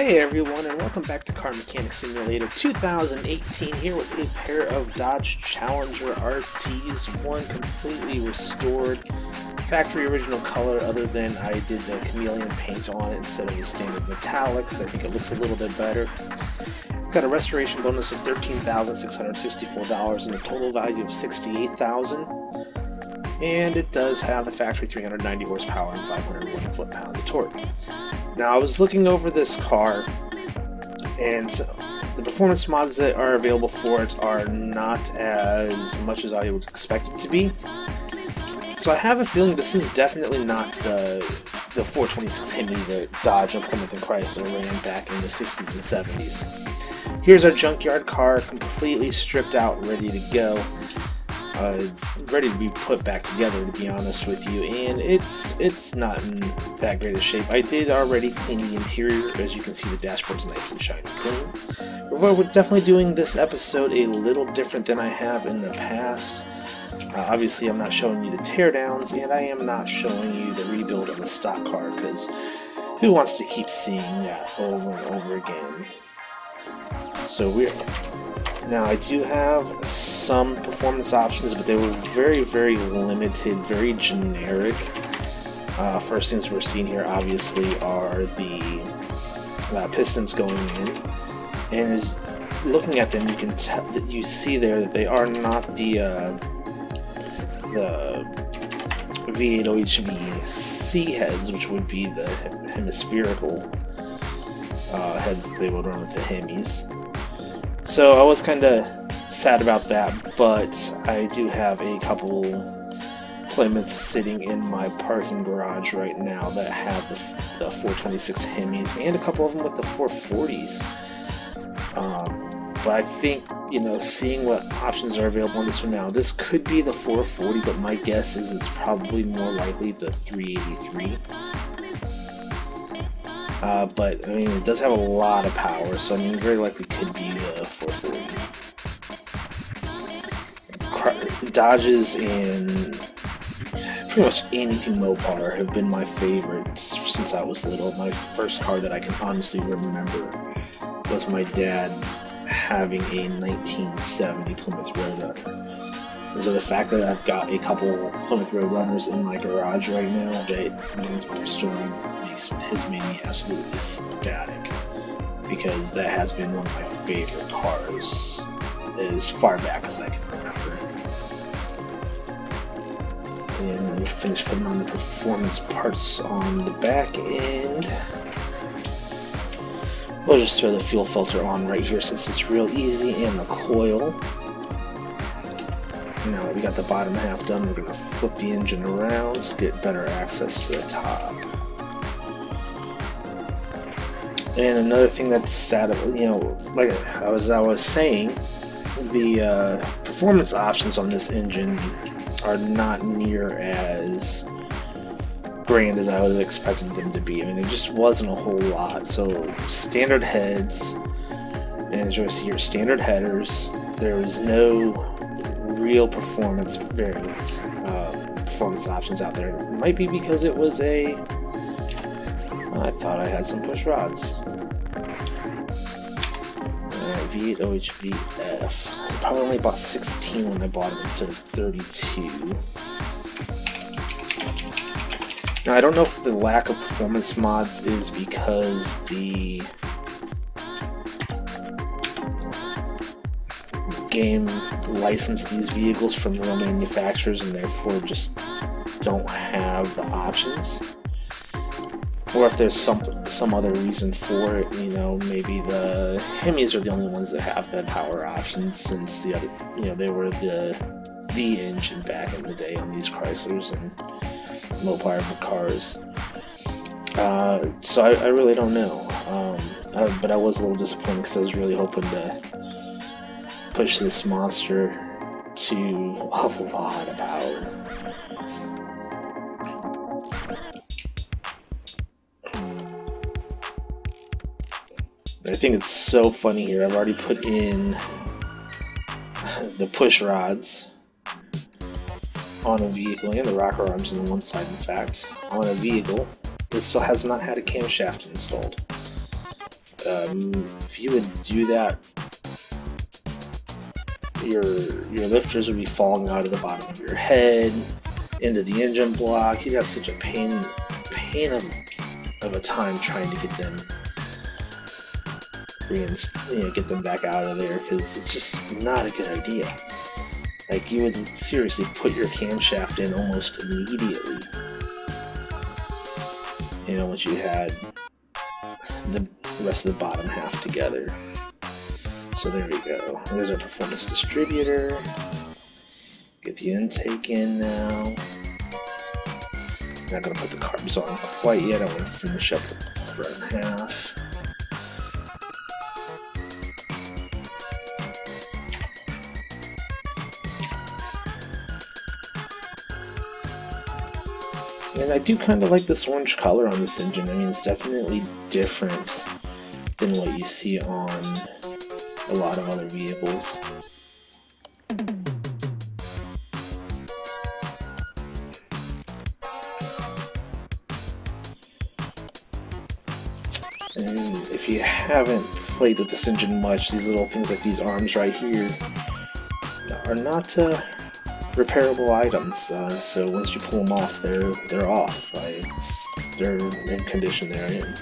Hey everyone, and welcome back to Car Mechanic Simulator 2018, here with a pair of Dodge Challenger RTs, one completely restored, factory original color, other than I did the chameleon paint on it instead of the standard metallics. I think it looks a little bit better. Got a restoration bonus of $13,664 and a total value of $68,000. And it does have the factory 390 horsepower and 501 foot-pound of torque. Now, I was looking over this car, and the performance mods that are available for it are not as much as I would expect it to be. So I have a feeling this is definitely not the 426 Hemi that Dodge and Plymouth and Chrysler ran back in the 60s and 70s. Here's our junkyard car, completely stripped out, ready to go. Ready to be put back together, to be honest with you, and it's not in that great a shape. I did already clean the interior. As you can see, the dashboard's nice and shiny clean. We're definitely doing this episode a little different than I have in the past. Obviously, I'm not showing you the teardowns, and I am not showing you the rebuild of the stock car, because who wants to keep seeing that over and over again? So now, I do have some performance options, but they were very, very limited, very generic. First things we're seeing here, obviously, are the pistons going in. And looking at them, you can you see there that they are not the V8 OHV-C heads, which would be the hemispherical heads that they would run with the Hemis. So I was kind of sad about that, but I do have a couple Plymouths sitting in my parking garage right now that have the 426 Hemis, and a couple of them with the 440s. But I think, seeing what options are available on this one now, this could be the 440, but my guess is it's probably more likely the 383. But, I mean, it does have a lot of power, so, I mean, very likely could be the 440. Dodges and pretty much anything Mopar have been my favorite since I was little. My first car that I can honestly remember was my dad having a 1970 Plymouth Roadrunner. And so the fact that I've got a couple Plymouth Roadrunners in my garage right now that needs restoring has made me absolutely ecstatic, because that has been one of my favorite cars as far back as I can remember. And we finished putting on the performance parts on the back end. We'll just throw the fuel filter on right here since it's real easy, and the coil. Now that we got the bottom half done, we're going to flip the engine around to get better access to the top. And another thing that's sad, like I was saying, the performance options on this engine are not near as grand as I would have expected them to be. I mean, there just wasn't a whole lot. So standard heads, and as you see here, standard headers. There was no real performance variants, performance options out there. It might be because it was I thought I had some push rods. V8 OHV-F. I probably only bought 16 when I bought it instead of 32. Now, I don't know if the lack of performance mods is because the game licensed these vehicles from real manufacturers and therefore just don't have the options, or if there's some other reason for it. Maybe the Hemis are the only ones that have the power options, since the other, they were the V engine back in the day on these Chryslers and Mopar cars. So I really don't know, but I was a little disappointed because I was really hoping to push this monster to a lot of power. I think it's so funny here. I've already put in the push rods on a vehicle, and the rocker arms on the one side, in fact, on a vehicle. This still has not had a camshaft installed. If you would do that, your lifters would be falling out of the bottom of your head into the engine block. You'd have such a pain of a time trying to get them get them back out of there, because it's just not a good idea. Like, you would seriously put your camshaft in almost immediately, you know, once you had the rest of the bottom half together. So there we go. There's our performance distributor. Get the intake in now. Not gonna put the carbs on quite yet. I want to finish up the front half. And I do kind of like this orange color on this engine. I mean, it's definitely different than what you see on a lot of other vehicles. And if you haven't played with this engine much, these little things like these arms right here are not repairable items. So once you pull them off, they're off. Right? They're in condition they're in.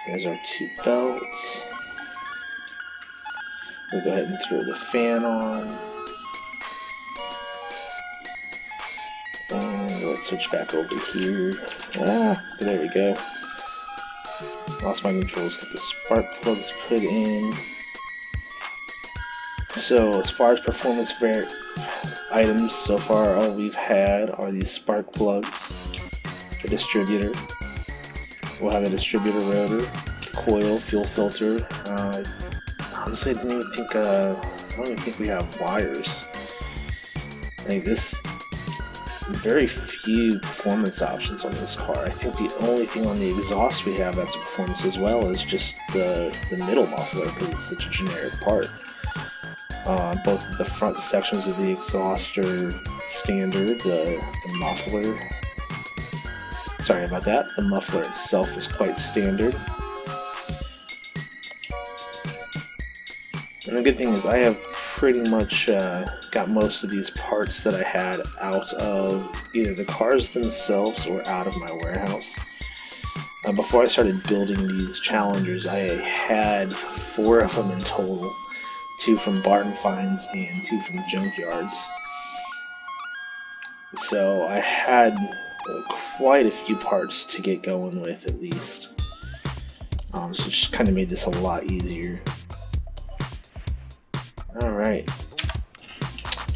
There's our two belts. We'll go ahead and throw the fan on. And let's switch back over here. There we go. Lost my controls. Get the spark plugs put in. So as far as performance items, so far all we've had are these spark plugs, the distributor. We'll have a distributor rotor, coil, fuel filter. Honestly, I don't even think we have wires. Like this, very few performance options on this car. I think the only thing on the exhaust we have that's a performance as well is just the middle muffler, because it's such a generic part. Both of the front sections of the exhaust are standard. The muffler. Sorry about that. The muffler itself is quite standard. And the good thing is I have pretty much got most of these parts that I had out of either the cars themselves or out of my warehouse. Before I started building these Challengers, I had 4 of them in total. 2 from barn finds and 2 from junkyards. So I had quite a few parts to get going with, at least. So it just kind of made this a lot easier. Alright.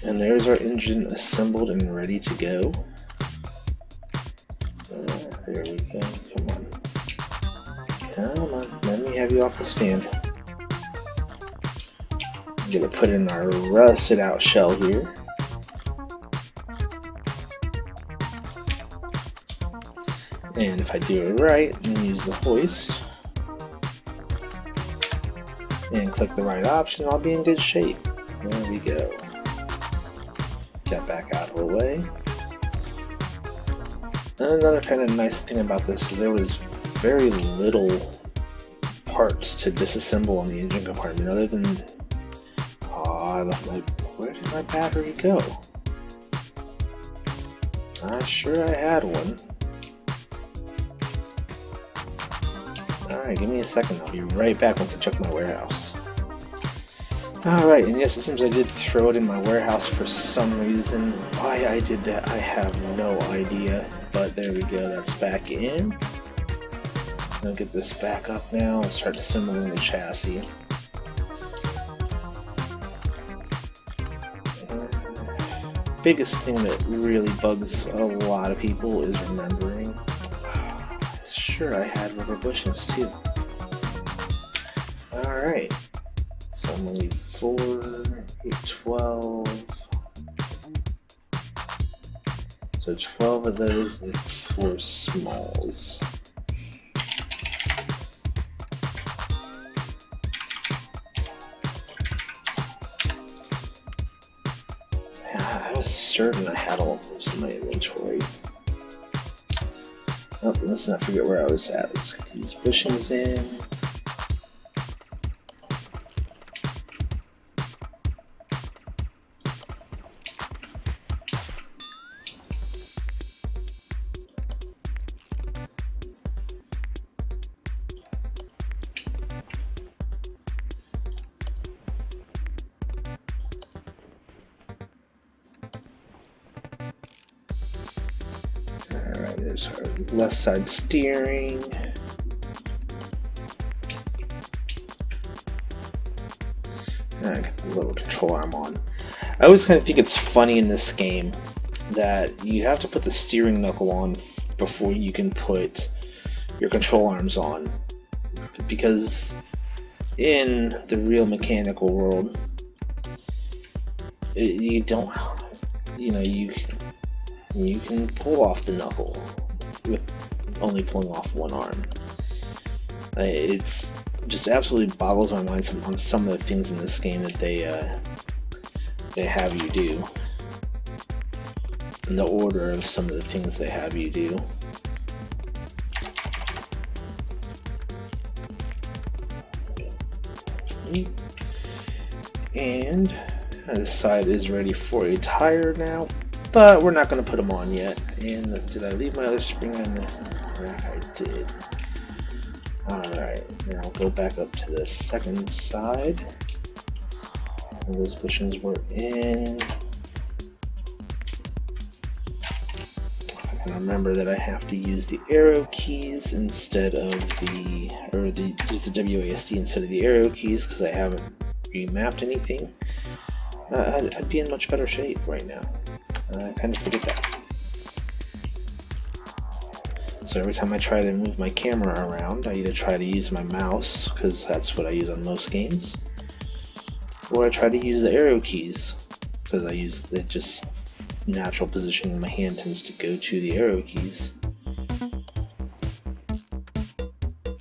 And there's our engine assembled and ready to go. There we go. Come on. Come on. Let me have you off the stand. I'm gonna put in our rusted out shell here. And if I do it right and use the hoist and click the right option, I'll be in good shape. There we go. Get that back out of the way. And another kind of nice thing about this is there was very little parts to disassemble on the engine compartment other than... I left my... Where did my battery go? I'm sure I had one. Alright, give me a second. I'll be right back once I check my warehouse. Alright, and yes, it seems I did throw it in my warehouse for some reason. Why I did that, I have no idea. But there we go, that's back in. I'll get this back up now and start assembling the chassis. Biggest thing that really bugs a lot of people is remembering. Sure, I had rubber bushings too. Alright, so I'm gonna leave 4, 8, 12. So 12 of those and 4 smalls. I was certain I had all of those in my inventory. Oh, let's not forget where I was at. Let's get these bushings in. Alright, there's our left side steering. I got the little control arm on. I always kind of think it's funny in this game that you have to put the steering knuckle on before you can put your control arms on, because in the real mechanical world, you don't, you can pull off the knuckle with only pulling off one arm. It's just absolutely boggles my mind on some of the things in this game that they have you do, and the order of some of the things they have you do. And this side is ready for a tire now, but we're not going to put them on yet. And did I leave my other spring on this? I did. Alright, now I'll go back up to the second side. And those bushings were in. I can remember that I have to use the arrow keys instead of use the WASD instead of the arrow keys, because I haven't remapped anything. I'd be in much better shape right now. I kind of forget that. So every time I try to move my camera around, I either try to use my mouse, because that's what I use on most games, or I try to use the arrow keys, because I use the just natural position in my hand tends to go to the arrow keys.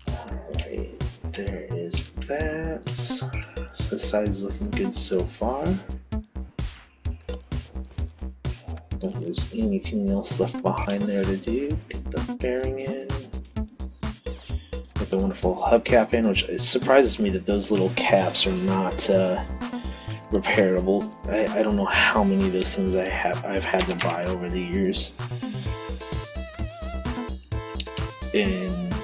Alright, there is that. So the side's looking good so far. Don't think there's anything else left behind there to do. Get the bearing in. Get the wonderful hubcap in, which it surprises me that those little caps are not repairable. I don't know how many of those things I've had to buy over the years. And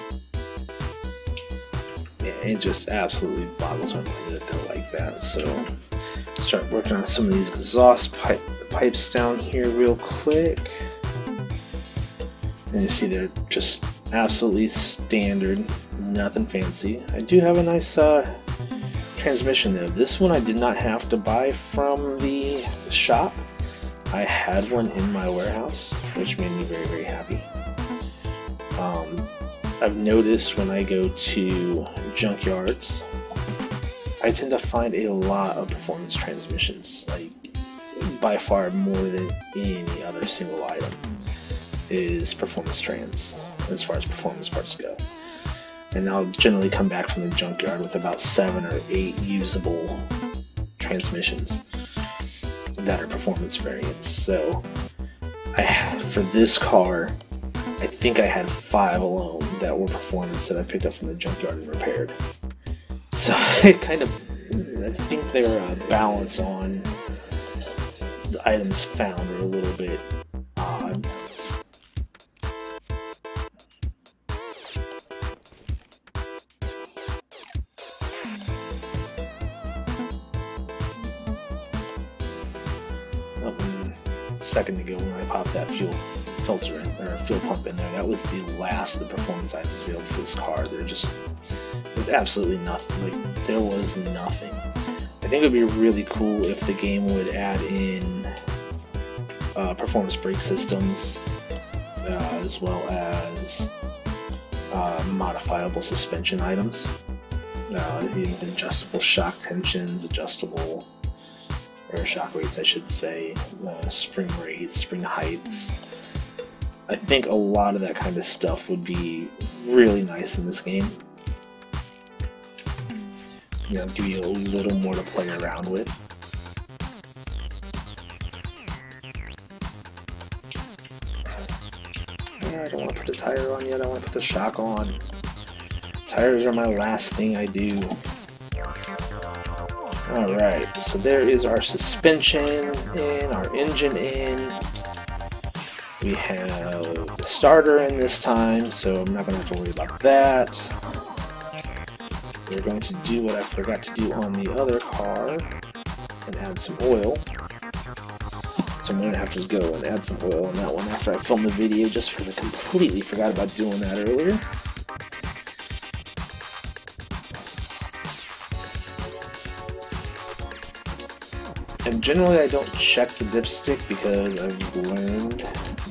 it just absolutely boggles my mind that they're like that. So start working on some of these exhaust pipes down here real quick. And you see they're just absolutely standard, nothing fancy. I do have a nice transmission though. This one I did not have to buy from the shop. I had one in my warehouse, which made me very, very happy. I've noticed when I go to junkyards, I tend to find a lot of performance transmissions, like by far more than any other single item is performance trans as far as performance parts go. And I'll generally come back from the junkyard with about 7 or 8 usable transmissions that are performance variants. So for this car, I think I had 5 alone that were performance that I picked up from the junkyard and repaired. So I think their balance on the items found are a little bit odd. A second ago when I popped that fuel filter in, or fuel pump in there, that was the last of the performance items available for this car. There's absolutely nothing. Like, there was nothing. I think it would be really cool if the game would add in performance brake systems, as well as modifiable suspension items, adjustable shock tensions, adjustable shock rates, I should say, spring rates, spring heights. I think a lot of that kind of stuff would be really nice in this game. Give you a little more to play around with. I don't want to put the tire on yet. I want to put the shock on. Tires are my last thing I do. Alright, so there is our suspension in, our engine in. We have the starter in this time, so I'm not going to have to worry about that. We're going to do what I forgot to do on the other car and add some oil. So I'm going to have to go and add some oil on that one after I film the video, just because I completely forgot about doing that earlier. And generally I don't check the dipstick because I've learned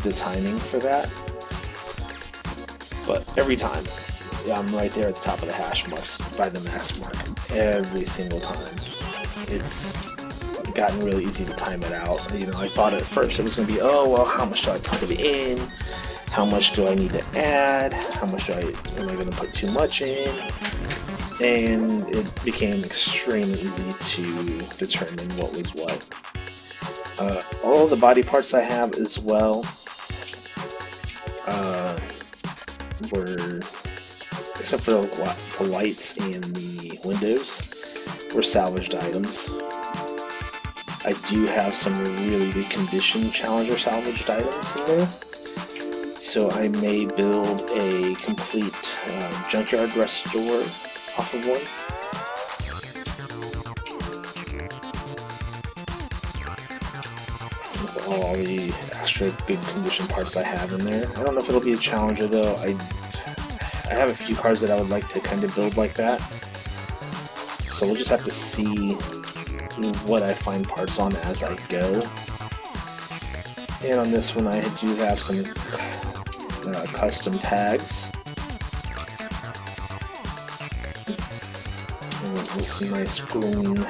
the timing for that. But every time, I'm right there at the top of the hash marks by the max mark. Every single time. It's gotten really easy to time it out. You know, I thought at first it was going to be, oh, well, how much do I put in? How much do I need to add? How much am I going to put too much in? And it became extremely easy to determine what was what. All the body parts I have as well were, except for the lights and the windows, were salvaged items. I do have some really good condition Challenger salvaged items in there, so I may build a complete junkyard restore off of one. With all the extra good condition parts I have in there. I don't know if it'll be a Challenger though. I have a few cars that I would like to kind of build like that. So we'll just have to see what I find parts on as I go. And on this one I do have some custom tags. With some nice green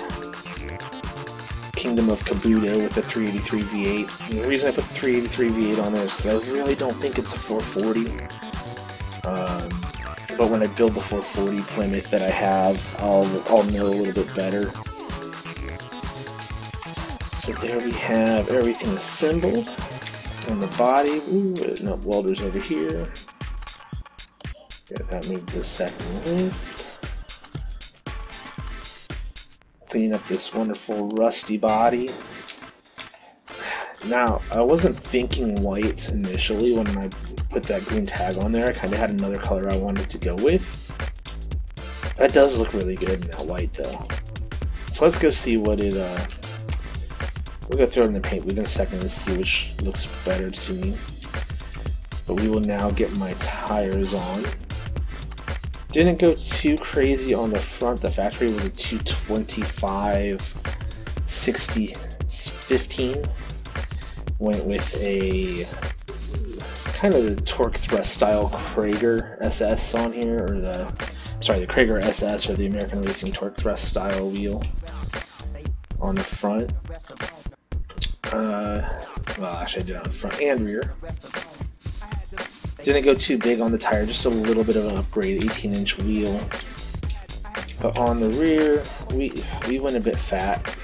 Kingdom of Kabuto with the 383 V8. And the reason I put the 383 V8 on there is because I really don't think it's a 440. But when I build the 440 Plymouth that I have, I'll know a little bit better. So there we have everything assembled on the body. Ooh, no, welder's over here. Yeah, that moved the second lift. Clean up this wonderful rusty body. Now, I wasn't thinking white initially when I put that green tag on there. I kind of had another color I wanted to go with. That does look really good in that white though. So let's go see what it, we'll go throw it in the paint booth in a second and see which looks better to me. But we will now get my tires on. Didn't go too crazy on the front. The factory was a 225 60 15. Went with a kind of the torque thrust style Krager SS on here, or the Krager SS, or the American Racing torque thrust style wheel on the front. Well, actually I did it on front and rear. Didn't go too big on the tire, just a little bit of an upgrade, 18-inch wheel. But on the rear, we went a bit fat.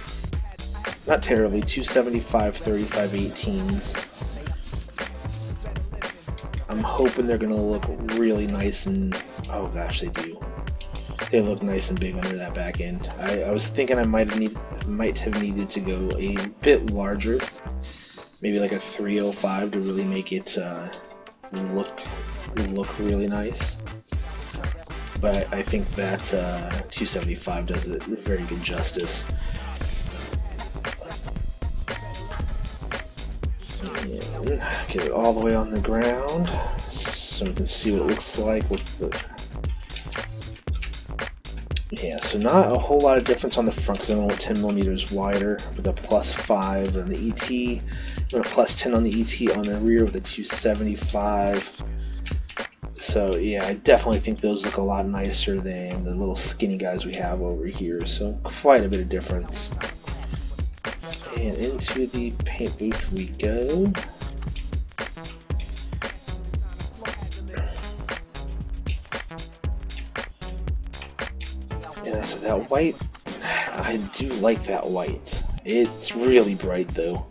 Not terribly, 275 35 18s. I'm hoping they're gonna look really nice and, oh gosh, they do. They look nice and big under that back end. I was thinking I might have needed to go a bit larger, maybe like a 305 to really make it look really nice. But I think that 275 does it very good justice. And get it all the way on the ground so we can see what it looks like with the... Yeah, so not a whole lot of difference on the front because I went 10 millimeters wider with a +5 on the ET, and a +10 on the ET on the rear with a 275. So yeah, I definitely think those look a lot nicer than the little skinny guys we have over here. So quite a bit of difference. And into the paint booth we go. Yeah, so that white, I do like that white. It's really bright though.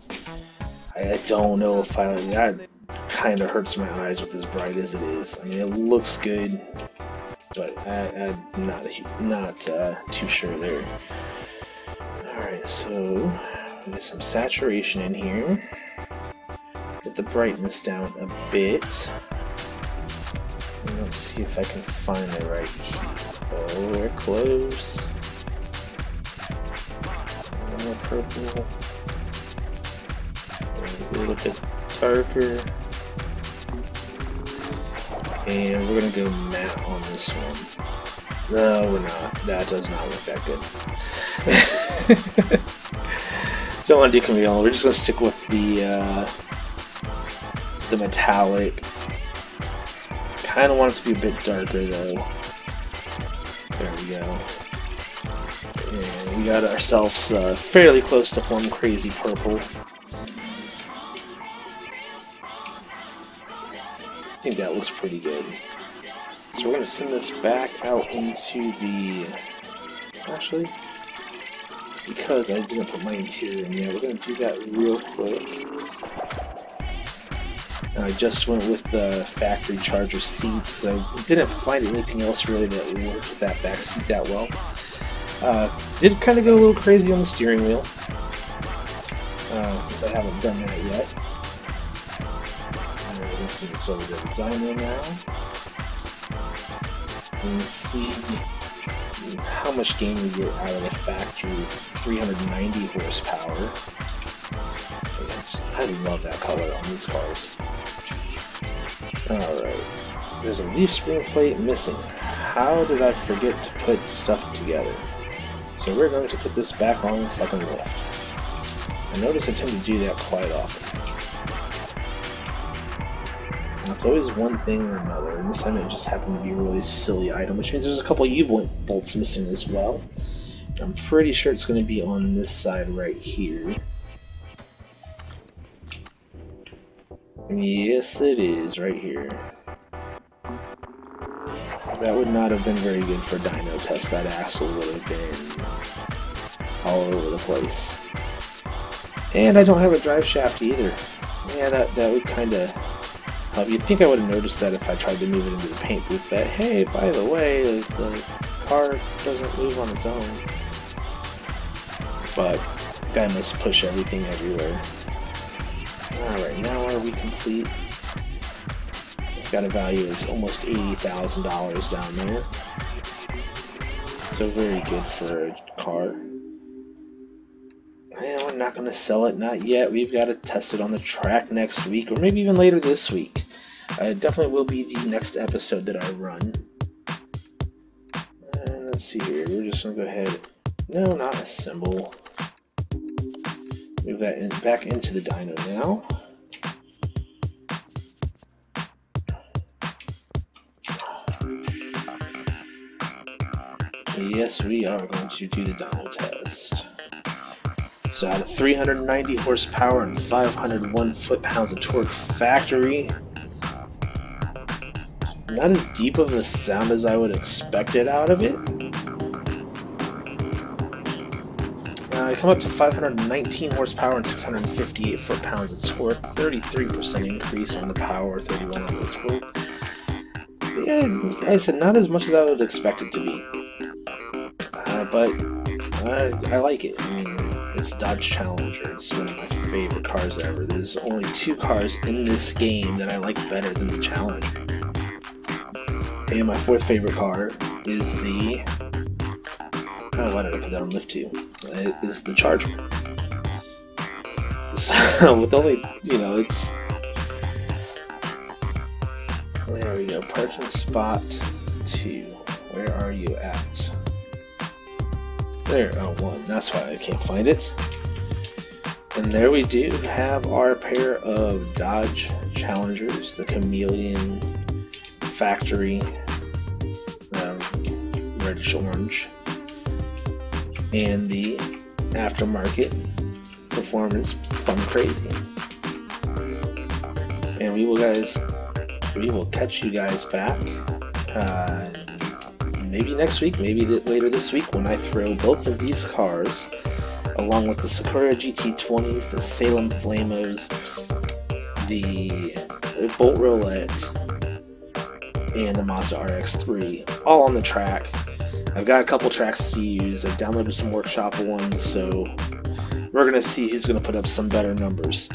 I don't know if I kind of hurts my eyes with as bright as it is. I mean, it looks good, but I'm not too sure there. Alright, so get some saturation in here. Get the brightness down a bit. And let's see if I can find it right here. Oh, we're close. More purple. A little bit darker. And we're gonna go matte on this one. No, we're not. That does not look that good. Don't want to do chameleon. We're just gonna stick with the metallic. Kind of want it to be a bit darker though. There we go. And we got ourselves fairly close to plum crazy purple. I think that looks pretty good. So we're going to send this back out into the... Actually, because I didn't put my interior in yet, we're going to do that real quick. I just went with the factory charger seats because I didn't find anything else really that worked with that back seat that well. Did kind of go a little crazy on the steering wheel, since I haven't done that yet. We're going to send this over to the dyno now. And see how much gain we get out of the factory. 390 horsepower. I love that color on these cars. Alright. There's a leaf spring plate missing. How did I forget to put stuff together? So we're going to put this back on the second lift. I notice I tend to do that quite often. It's always one thing or another, and this time it just happened to be a really silly item, which means there's a couple U-bolts missing as well. I'm pretty sure it's going to be on this side right here. Yes, it is, right here. That would not have been very good for dyno test. That axle would have been all over the place. And I don't have a drive shaft either. Yeah, that would kind of... you'd think I would have noticed that if I tried to move it into the paint booth, that, hey, by the way, the car doesn't move on its own. But guy must push everything everywhere. Alright, now are we complete? Got a value of almost $80,000 down there. So very good for a car. And we're not going to sell it, not yet. We've got to test it on the track next week, or maybe even later this week. It definitely will be the next episode that I run. And let's see here, we're just going to go ahead, no, not assemble. Move that back into the dyno now. Yes, we are going to do the dyno test. So out of 390 horsepower and 501 foot-pounds of torque factory, not as deep of a sound as I would expect it out of it. I come up to 519 horsepower and 658 foot-pounds of torque, 33% increase on the power, 31 on the torque. Yeah, like I said, not as much as I would expect it to be. But I like it. I mean, it's Dodge Challenger. It's one of my favorite cars ever. There's only two cars in this game that I like better than the Challenger. And my fourth favorite car is the... Oh, why did I put that on lift 2? It is the Charger. So, with only, you know, it's... There we go. Parking spot 2. Where are you at? There, oh, 1. That's why I can't find it. And there we do have our pair of Dodge Challengers, the Chameleon Factory reddish orange, and the aftermarket Performance Plum Crazy. And we will catch you guys back maybe next week, maybe later this week, when I throw both of these cars along with the Sakura GT20s, the Salem Flamos, the Bolt Roulette, and the Mazda RX-3, all on the track. I've got a couple tracks to use. I've downloaded some workshop ones, so we're going to see who's going to put up some better numbers.